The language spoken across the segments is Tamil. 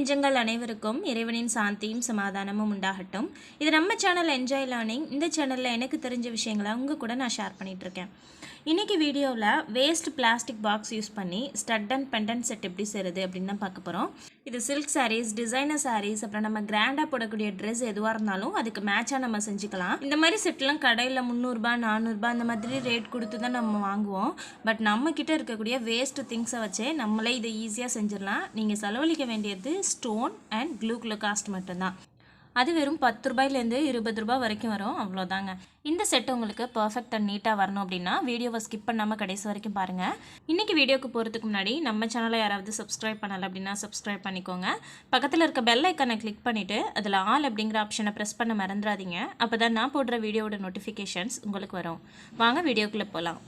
நெஞ்சங்கள் அனைவருக்கும் இறைவனின் சாந்தியும் சமாதானமும் உண்டாகட்டும். இது நம்ம சேனல் என்ஜாய் லேர்னிங். இந்த சேனலில் எனக்கு தெரிஞ்ச விஷயங்களை உங்கள் கூட நான் ஷேர் பண்ணிகிட்ருக்கேன். இன்றைக்கி வீடியோவில் வேஸ்ட் பிளாஸ்டிக் பாக்ஸ் யூஸ் பண்ணி ஸ்டட் அண்ட் பெண்டன்ட் செட் எப்படி செய்கிறது அப்படின்னு தான் பார்க்க போகிறோம். இது சில்க் சாரீஸ், டிசைனர் சாரீஸ், அப்புறம் நம்ம கிராண்டாக போடக்கூடிய ட்ரெஸ் எதுவாக இருந்தாலும் அதுக்கு மேட்சாக நம்ம செஞ்சுக்கலாம். இந்த மாதிரி செட்லாம் கடையில் 300 400 அந்த மாதிரி ரேட் கொடுத்து தான் நம்ம வாங்குவோம். பட் நம்மக்கிட்ட இருக்கக்கூடிய வேஸ்ட் திங்ஸை வச்சே நம்மளே இதை ஈஸியாக செஞ்சிடலாம். நீங்கள் செலவழிக்க வேண்டியது ஸ்டோன் அண்ட் க்ளூ காஸ்ட் மட்டும்தான். அது வெறும் 10 ரூபாயிலேருந்து 20 ரூபாய் வரைக்கும் வரும், அவ்வளோதாங்க. இந்த செட் உங்களுக்கு பர்ஃபெக்ட் அண்ட் நீட்டாக வரணும் அப்படின்னா வீடியோவை ஸ்கிப் பண்ணாமல் கடைசி வரைக்கும் பாருங்கள். இன்றைக்கி வீடியோக்கு போகிறதுக்கு முன்னாடி நம்ம சேனலை யாராவது சப்ஸ்கிரைப் பண்ணலை அப்படின்னா சப்ஸ்கிரைப் பண்ணிக்கோங்க. பக்கத்தில் இருக்க பெல் ஐக்கானை கிளிக் பண்ணிவிட்டு அதில் ஆல் அப்படிங்கிற ஆப்ஷனை ப்ரெஸ் பண்ண மறந்துடாதீங்க. அப்போ தான் நான் போடுற வீடியோவோட நோட்டிஃபிகேஷன்ஸ் உங்களுக்கு வரும். வாங்க வீடியோக்குள்ளே போகலாம்.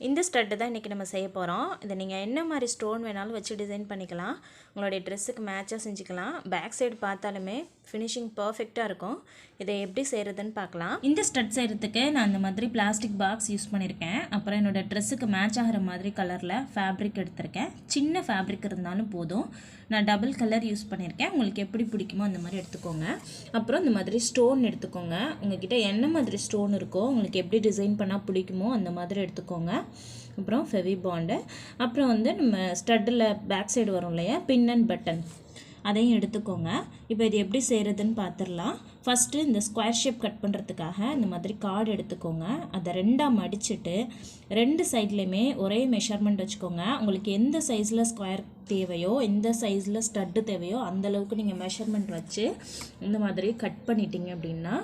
இந்த ஸ்டட்டு தான் இன்றைக்கி நம்ம செய்ய போகிறோம். இதை நீங்கள் என்ன மாதிரி ஸ்டோன் வேணாலும் வச்சு டிசைன் பண்ணிக்கலாம். உங்களுடைய ட்ரெஸ்ஸுக்கு மேட்சாக செஞ்சுக்கலாம். பேக் சைடு பார்த்தாலுமே ஃபினிஷிங் பர்ஃபெக்டாக இருக்கும். இதை எப்படி செய்கிறதுன்னு பார்க்கலாம். இந்த ஸ்டட் செய்கிறதுக்கு நான் இந்த மாதிரி பிளாஸ்டிக் பாக்ஸ் யூஸ் பண்ணியிருக்கேன். அப்புறம் என்னோடய ட்ரெஸ்ஸுக்கு மேட்ச் ஆகிற மாதிரி கலரில் ஃபேப்ரிக் எடுத்திருக்கேன். சின்ன ஃபேப்ரிக் இருந்தாலும் போதும். நான் டபுள் கலர் யூஸ் பண்ணியிருக்கேன். உங்களுக்கு எப்படி பிடிக்குமோ அந்த மாதிரி எடுத்துக்கோங்க. அப்புறம் இந்த மாதிரி ஸ்டோன் எடுத்துக்கோங்க. உங்கள்கிட்ட என்ன மாதிரி ஸ்டோன் இருக்கோ, உங்களுக்கு எப்படி டிசைன் பண்ணால் பிடிக்குமோ அந்த மாதிரி எடுத்துக்கோங்க. அப்புறம் ஃபெவி பாண்டு, அப்புறம் நம்ம ஸ்டட்டில் பேக் சைடு வரும் இல்லையா, பின் அண்ட் பட்டன், அதையும் எடுத்துக்கோங்க. இப்போ இது எப்படி செய்கிறதுன்னு பார்த்துடலாம். ஃபஸ்ட்டு இந்த ஸ்கொயர் ஷேப் கட் பண்ணுறதுக்காக இந்த மாதிரி கார்டு எடுத்துக்கோங்க. அதை 2ஆக மடிச்சுட்டு 2 சைட்லேயுமே ஒரே மெஷர்மெண்ட் வச்சுக்கோங்க. உங்களுக்கு எந்த சைஸில் ஸ்கொயர் தேவையோ, எந்த சைஸில் ஸ்டட்டு தேவையோ அந்தளவுக்கு நீங்கள் மெஷர்மெண்ட் வச்சு இந்த மாதிரி கட் பண்ணிட்டீங்க அப்படின்னா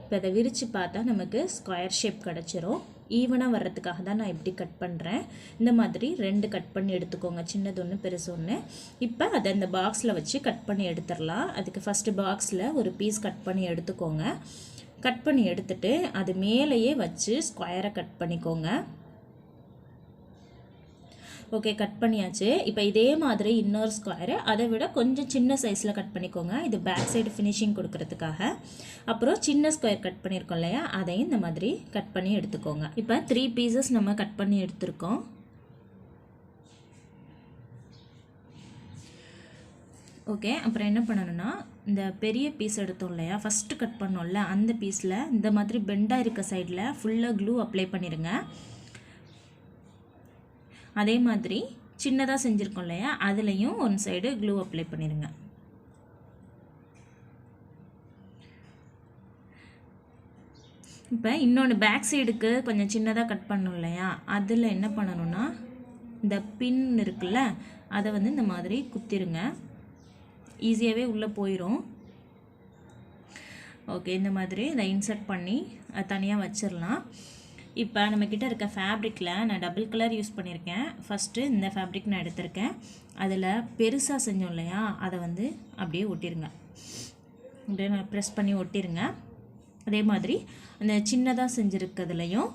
இப்போ அதை விரித்து பார்த்தா நமக்கு ஸ்கொயர் ஷேப் கிடச்சிரும். ஈவனாக வர்றதுக்காக தான் நான் இப்படி கட் பண்ணுறேன். இந்த மாதிரி 2 கட் பண்ணி எடுத்துக்கோங்க, சின்னது ஒன்று பெருசு ஒன்று. இப்போ அதை இந்த பாக்ஸில் வச்சு கட் பண்ணி எடுத்துடலாம். அதுக்கு ஃபஸ்ட்டு பாக்ஸில் ஒரு பீஸ் கட் பண்ணி எடுத்துக்கோங்க. கட் பண்ணி எடுத்துட்டு அது மேலேயே வச்சு ஸ்கொயரை கட் பண்ணிக்கோங்க. ஓகே, கட் பண்ணியாச்சு. இப்போ இதே மாதிரி இன்னொரு ஸ்கொயரு அதை விட கொஞ்சம் சின்ன சைஸில் கட் பண்ணிக்கோங்க. இது பேக் சைடு ஃபினிஷிங் கொடுக்கறதுக்காக. அப்புறம் சின்ன ஸ்கொயர் கட் பண்ணியிருக்கோம் இல்லையா, அதையும் இந்த மாதிரி கட் பண்ணி எடுத்துக்கோங்க. இப்போ 3 பீசஸ் நம்ம கட் பண்ணி எடுத்துருக்கோம். ஓகே, அப்புறம் என்ன பண்ணணும்னா இந்த பெரிய பீஸ் எடுத்தோம் இல்லையா, ஃபஸ்ட்டு கட் பண்ணோம்ல, அந்த பீஸில் இந்த மாதிரி பெண்டாக இருக்க சைடில் ஃபுல்லாக க்ளூ அப்ளை பண்ணிடுங்க. அதே மாதிரி சின்னதாக செஞ்சுருக்கோம் இல்லையா, அதுலேயும் ஒன் சைடு க்ளூ அப்ளை பண்ணிடுங்க. இப்போ இன்னொன்று பேக் சைடுக்கு கொஞ்சம் சின்னதாக கட் பண்ணோம் இல்லையா, அதில் என்ன பண்ணணும்னா இந்த பின் இருக்குல்ல, அதை இந்த மாதிரி குத்திருங்க. ஈஸியாகவே உள்ளே போயிடும். ஓகே, இந்த மாதிரி இதை இன்சர்ட் பண்ணி தனியாக வச்சிடலாம். இப்போ நம்மக்கிட்ட இருக்க ஃபேப்ரிக்கில் நான் டபுள் கலர் யூஸ் பண்ணியிருக்கேன். ஃபஸ்ட்டு இந்த ஃபேப்ரிக் நான் எடுத்திருக்கேன். அதில் பெருசாக செஞ்சோம் இல்லையா, அதை அப்படியே ஒட்டிடுங்க. அப்படியே நான் ப்ரெஸ் பண்ணி ஒட்டிடுங்க. அதே மாதிரி அந்த சின்னதாக செஞ்சுருக்கிறதுலையும்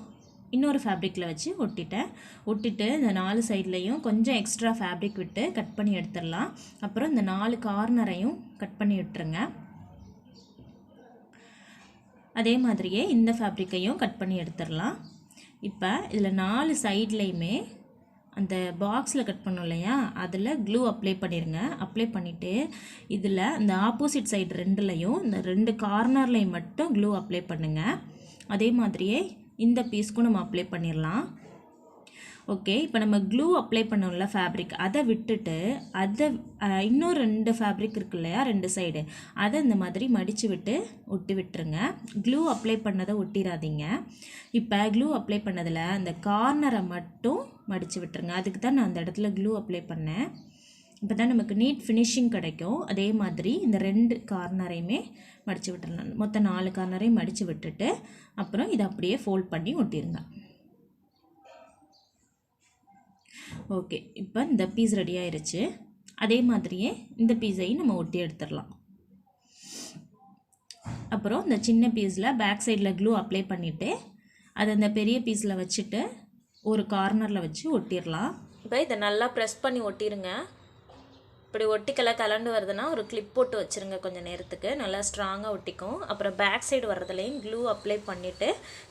இன்னொரு ஃபேப்ரிக்கில் வச்சு ஒட்டிட்டு இந்த 4 சைட்லேயும் கொஞ்சம் எக்ஸ்ட்ரா ஃபேப்ரிக் விட்டு கட் பண்ணி எடுத்துடலாம். அப்புறம் இந்த 4 கார்னரையும் கட் பண்ணி விட்டுருங்க. அதே மாதிரியே இந்த ஃபேப்ரிக்கையும் கட் பண்ணி எடுத்துடலாம். இப்போ இதில் 4 சைட்லேயுமே அந்த பாக்ஸில் கட் பண்ணோம் இல்லையா, அதில் க்ளூ அப்ளை பண்ணிடுங்க. அப்ளை பண்ணிவிட்டு இதில் இந்த ஆப்போசிட் சைடு 2லையும் இந்த 2 கார்னர்லையும் மட்டும் க்ளூ அப்ளை பண்ணுங்கள். அதே மாதிரியே இந்த பீஸ்க்கும் நம்ம அப்ளை பண்ணிடலாம். ஓகே, இப்போ நம்ம க்ளூ அப்ளை பண்ணோம்ல ஃபேப்ரிக், அதை விட்டுட்டு அதை இன்னும் 2 ஃபேப்ரிக் இருக்கு இல்லையா, 2 சைடு, அதை இந்த மாதிரி மடித்து விட்டு ஒட்டி விட்டுருங்க. க்ளூ அப்ளை பண்ணதை ஒட்டிடாதீங்க. இப்போ க்ளூ அப்ளை பண்ணதில் அந்த கார்னரை மட்டும் மடித்து விட்டுருங்க. அதுக்கு தான் நான் அந்த இடத்துல க்ளூ அப்ளை பண்ணேன். இப்போ தான் நமக்கு நீட் ஃபினிஷிங் கிடைக்கும். அதே மாதிரி இந்த 2 கார்னரையுமே மடித்து விட்டுறலாம். மொத்தம் 4 கார்னரையும் மடித்து விட்டுட்டு அப்புறம் இதை அப்படியே ஃபோல்ட் பண்ணி ஒட்டிடுங்க. ஓகே, இப்போ இந்த பீஸ் ரெடி ஆயிடுச்சு. அதே மாதிரியே இந்த பீஸையும் நம்ம ஒட்டி எடுத்துடலாம். அப்புறம் இந்த சின்ன பீஸில் பேக் சைடில் க்ளூ அப்ளை பண்ணிவிட்டு அதை அந்த பெரிய பீஸில் வச்சுட்டு ஒரு கார்னரில் வச்சு ஒட்டிடலாம். இப்போ இதை நல்லா ப்ரெஸ் பண்ணி ஒட்டிடுங்க. இப்படி ஒட்டிக்கலை கலண்டு வருதுன்னா ஒரு கிளிப் போட்டு வச்சுருங்க, கொஞ்சம் நேரத்துக்கு நல்லா ஸ்ட்ராங்காக ஒட்டிக்கும். அப்புறம் பேக் சைடு வர்றதுலேயும் க்ளூ அப்ளை பண்ணிவிட்டு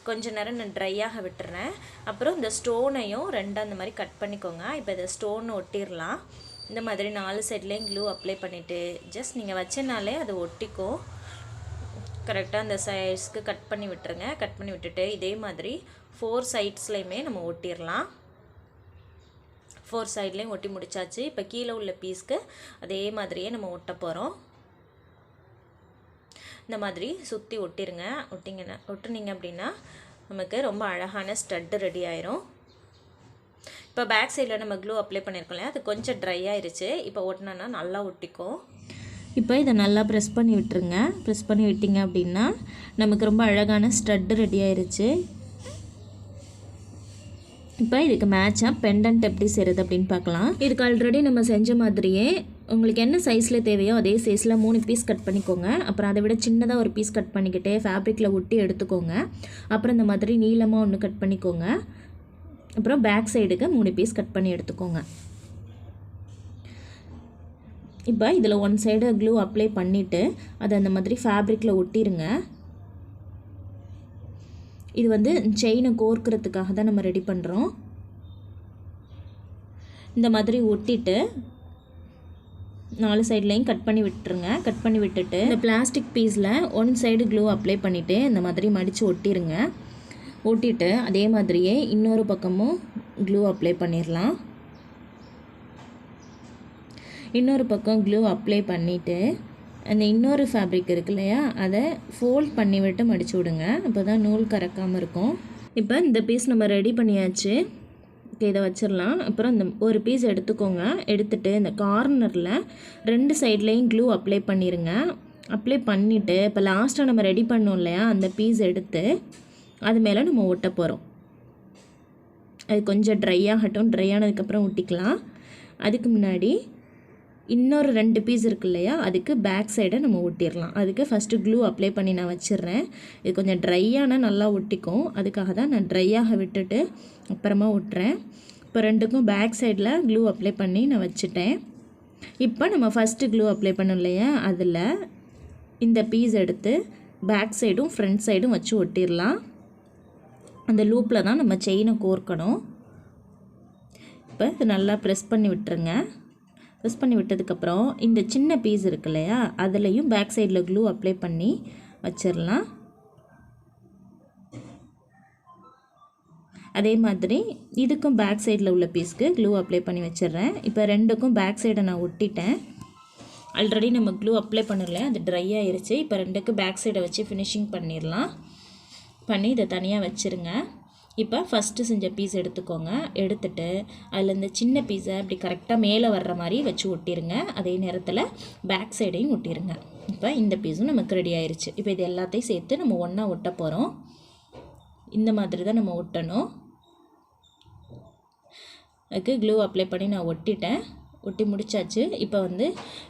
கொஞ்சம் நேரம் நான் ட்ரையாக விட்டுறேன். அப்புறம் இந்த ஸ்டோனையும் 2 அந்த மாதிரி கட் பண்ணிக்கோங்க. இப்போ இதை ஸ்டோன் ஒட்டிடலாம். இந்த மாதிரி 4 சைட்லேயும் க்ளூ அப்ளை பண்ணிவிட்டு ஜஸ்ட் நீங்கள் வச்சனாலே அது ஒட்டிக்கும். கரெக்டாக அந்த சைஸ்க்கு கட் பண்ணி விட்டுருங்க. கட் பண்ணி விட்டுட்டு இதே மாதிரி 4 சைட்ஸ்லையுமே நம்ம ஒட்டிடலாம். 4 சைட்லேயும் ஒட்டி முடிச்சாச்சு. இப்போ கீழே உள்ள பீஸ்க்கு அதே மாதிரியே நம்ம ஒட்ட போகிறோம். இந்த மாதிரி சுற்றி ஒட்டிருங்க. ஒட்டுனீங்க அப்படின்னா நமக்கு ரொம்ப அழகான ஸ்டட்டு ரெடி ஆயிரும். இப்போ பேக் சைடில் நம்ம க்ளூ அப்ளை பண்ணியிருக்கோம் இல்லையா, அது கொஞ்சம் ட்ரை ஆயிருச்சு. இப்போ ஒட்டினோன்னா நல்லா ஒட்டிக்கும். இப்போ இதை நல்லா ப்ரெஸ் பண்ணி விட்டுருங்க. ப்ரெஸ் பண்ணி விட்டிங்க அப்படின்னா நமக்கு ரொம்ப அழகான ஸ்டட்டு ரெடி ஆயிருச்சு. இப்போ இதுக்கு மேட்சாக பெண்டன்ட் எப்படி செய்கிறது அப்படின்னு பார்க்கலாம். இதுக்கு ஆல்ரெடி நம்ம செஞ்ச மாதிரியே உங்களுக்கு என்ன சைஸில் தேவையோ அதே சைஸில் 3 பீஸ் கட் பண்ணிக்கோங்க. அப்புறம் அதை விட சின்னதாக ஒரு பீஸ் கட் பண்ணிக்கிட்டு ஃபேப்ரிக்கில் ஒட்டி எடுத்துக்கோங்க. அப்புறம் இந்த மாதிரி நீளமாக ஒன்று கட் பண்ணிக்கோங்க. அப்புறம் பேக் சைடுக்கு 3 பீஸ் கட் பண்ணி எடுத்துக்கோங்க. இப்போ இதில் 1 சைடு க்ளூ அப்ளை பண்ணிவிட்டு அதை அந்த மாதிரி ஃபேப்ரிக்கில் ஒட்டிடுங்க. இது வந்து செயினை கோர்க்கிறதுக்காக தான் நம்ம ரெடி பண்ணுறோம். இந்த மாதிரி ஒட்டிட்டு 4 சைட்லையும் கட் பண்ணி விட்டுருங்க. கட் பண்ணி விட்டுட்டு இந்த பிளாஸ்டிக் பீஸில் 1 சைடு க்ளூ அப்ளை பண்ணிவிட்டு இந்த மாதிரி மடித்து ஒட்டிடுங்க. ஒட்டிட்டு அதே மாதிரியே இன்னொரு பக்கமும் க்ளூ அப்ளை பண்ணிடலாம். இன்னொரு பக்கம் க்ளூ அப்ளை பண்ணிவிட்டு அந்த இன்னொரு ஃபேப்ரிக் இருக்கு இல்லையா, அதை ஃபோல்ட் பண்ணி விட்டு மடித்து விடுங்க. அப்போ தான் நூல் கறக்காமல் இருக்கும். இப்போ இந்த பீஸ் நம்ம ரெடி பண்ணியாச்சு. இதை வச்சிடலாம். அப்புறம் இந்த ஒரு பீஸ் எடுத்துக்கோங்க. எடுத்துகிட்டு இந்த கார்னரில் 2 சைட்லேயும் க்ளூ அப்ளை பண்ணிடுங்க. அப்ளை பண்ணிவிட்டு இப்போ லாஸ்ட்டாக நம்ம ரெடி பண்ணோம் இல்லையா, அந்த பீஸ் எடுத்து அது மேலே நம்ம ஒட்ட போகிறோம். அது கொஞ்சம் ட்ரை ஆகட்டும். ட்ரை ஆனதுக்கப்புறம் ஒட்டிக்கலாம். அதுக்கு முன்னாடி இன்னொரு 2 பீஸ் இருக்கு இல்லையா, அதுக்கு பேக் சைடை நம்ம ஒட்டிடலாம். அதுக்கு ஃபஸ்ட்டு க்ளூ அப்ளை பண்ணி நான் வச்சிடுறேன். இது கொஞ்சம் ட்ரையான நல்லா ஒட்டிக்கும். அதுக்காக தான் நான் ட்ரையாக விட்டுட்டு அப்புறமா ஒட்டுறேன். இப்போ 2க்கும் பேக் சைடில் க்ளூ அப்ளை பண்ணி நான் வச்சுட்டேன். இப்போ நம்ம ஃபஸ்ட்டு க்ளூ அப்ளை பண்ணோம் இல்லையா, அதில் இந்த பீஸ் எடுத்து பேக் சைடும் ஃப்ரண்ட் சைடும் வச்சு ஒட்டிடலாம். அந்த லூப்பில் தான் நம்ம செயினை கோர்க்கணும். இப்போ இது நல்லா ப்ரெஸ் பண்ணி விட்டுருங்க. ப்ரெஸ் பண்ணி விட்டதுக்கப்புறம் இந்த சின்ன பீஸ் இருக்கு இல்லையா, அதுலேயும் பேக் சைடில் க்ளூ அப்ளை பண்ணி வச்சிடலாம். அதே மாதிரி இதுக்கும் பேக் சைடில் உள்ள பீஸ்க்கு க்ளூ அப்ளை பண்ணி வச்சிடுறேன். இப்போ 2க்கும் பேக் சைடை நான் ஒட்டிட்டேன். ஆல்ரெடி நம்ம க்ளூ அப்ளை பண்ணல, அது ட்ரை ஆயிருச்சு. இப்போ 2க்கு பேக் சைடை வச்சு ஃபினிஷிங் பண்ணிடலாம். பண்ணி இதை தனியாக வச்சுருங்க. இப்போ ஃபஸ்ட்டு செஞ்ச பீஸ் எடுத்துக்கோங்க. எடுத்துகிட்டு அதில் இந்த சின்ன பீஸை அப்படி கரெக்டாக மேலே வர்ற மாதிரி வச்சு ஒட்டிடுங்க. அதே நேரத்தில் பேக் சைடையும் ஒட்டிடுங்க. இப்போ இந்த பீஸும் நமக்கு ரெடி ஆயிடுச்சு. இப்போ இது எல்லாத்தையும் சேர்த்து நம்ம ஒன்றா ஒட்ட போகிறோம். இந்த மாதிரி தான் நம்ம ஒட்டணும். அதுக்கு க்ளூ அப்ளை பண்ணி நான் ஒட்டிட்டேன். ஒட்டி முடிச்சாச்சு. இப்போ வந்து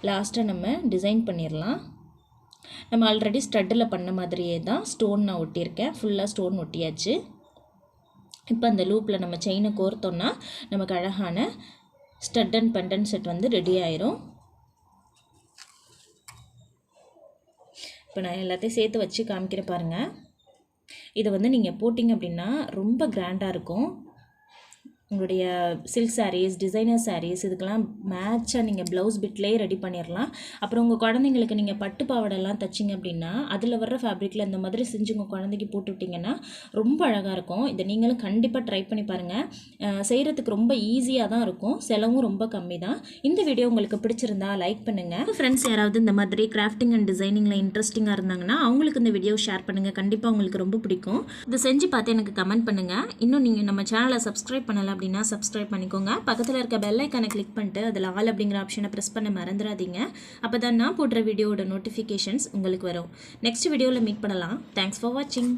லாஸ்ட்டாக நம்ம டிசைன் பண்ணிடலாம். நம்ம ஆல்ரெடி ஸ்டட்டில் பண்ண மாதிரியே தான் ஸ்டோன் நான் ஒட்டியிருக்கேன். ஃபுல்லாக ஸ்டோன் ஒட்டியாச்சு. இப்போ அந்த லூப்பில் நம்ம செயினை கோர்த்தோன்னா நமக்கு அழகான ஸ்டட் அண்ட் பெண்டன்ட் செட் வந்து ரெடி ஆயிரும். இப்போ நான் எல்லாத்தையும் சேர்த்து வச்சு காமிக்கிறேன் பாருங்கள். இதை வந்து நீங்கள் போட்டிங்க அப்படின்னா ரொம்ப கிராண்டாக இருக்கும். உங்களுடைய சில்க் சாரீஸ், டிசைனர் சாரீஸ் இதுக்கெல்லாம் மேட்சாக நீங்கள் ப்ளவுஸ் பிட்லேயே ரெடி பண்ணிடலாம். அப்புறம் உங்கள் குழந்தைங்களுக்கு நீங்கள் பட்டு பாவாடெல்லாம் தைச்சிங்க அப்படின்னா அதில் வர்ற ஃபேப்ரிக்கில் இந்த மாதிரி செஞ்சு உங்கள் குழந்தைக்கு போட்டு விட்டிங்கன்னா ரொம்ப அழகாக இருக்கும். இதை நீங்களும் கண்டிப்பாக ட்ரை பண்ணி பாருங்கள். செய்கிறதுக்கு ரொம்ப ஈஸியாக தான் இருக்கும். செலவும் ரொம்ப கம்மி தான். இந்த வீடியோ உங்களுக்கு பிடிச்சிருந்தா லைக் பண்ணுங்கள். ஃப்ரெண்ட்ஸ் யாராவது இந்த மாதிரி கிராஃப்டிங் அண்ட் டிசைனிங்கில் இன்ட்ரெஸ்டிங்காக இருந்தாங்கன்னா அவங்களுக்கு இந்த வீடியோ ஷேர் பண்ணுங்கள். கண்டிப்பாக உங்களுக்கு ரொம்ப பிடிக்கும். இதை செஞ்சு பார்த்து எனக்கு கமெண்ட் பண்ணுங்கள். இன்னும் நீங்கள் நம்ம சேனலை சப்ஸ்கிரைப் பண்ணலை அப்படின்னா சப்ஸ்கிரைப் பண்ணிக்கோங்க. பக்கத்தில் இருக்க பெல் ஐக்கானை கிளிக் பண்ணிட்டு அதில் ஆல் அப்படிங்கிற ஆப்ஷனை ப்ரெஸ் பண்ண மறந்துடாதீங்க. அப்போ தான் நான் போடுற வீடியோட நோட்டிஃபிகேஷன்ஸ் உங்களுக்கு வரும். நெக்ஸ்ட் வீடியோவில் மீட் பண்ணலாம். தேங்க்ஸ் ஃபார் வாட்சிங்.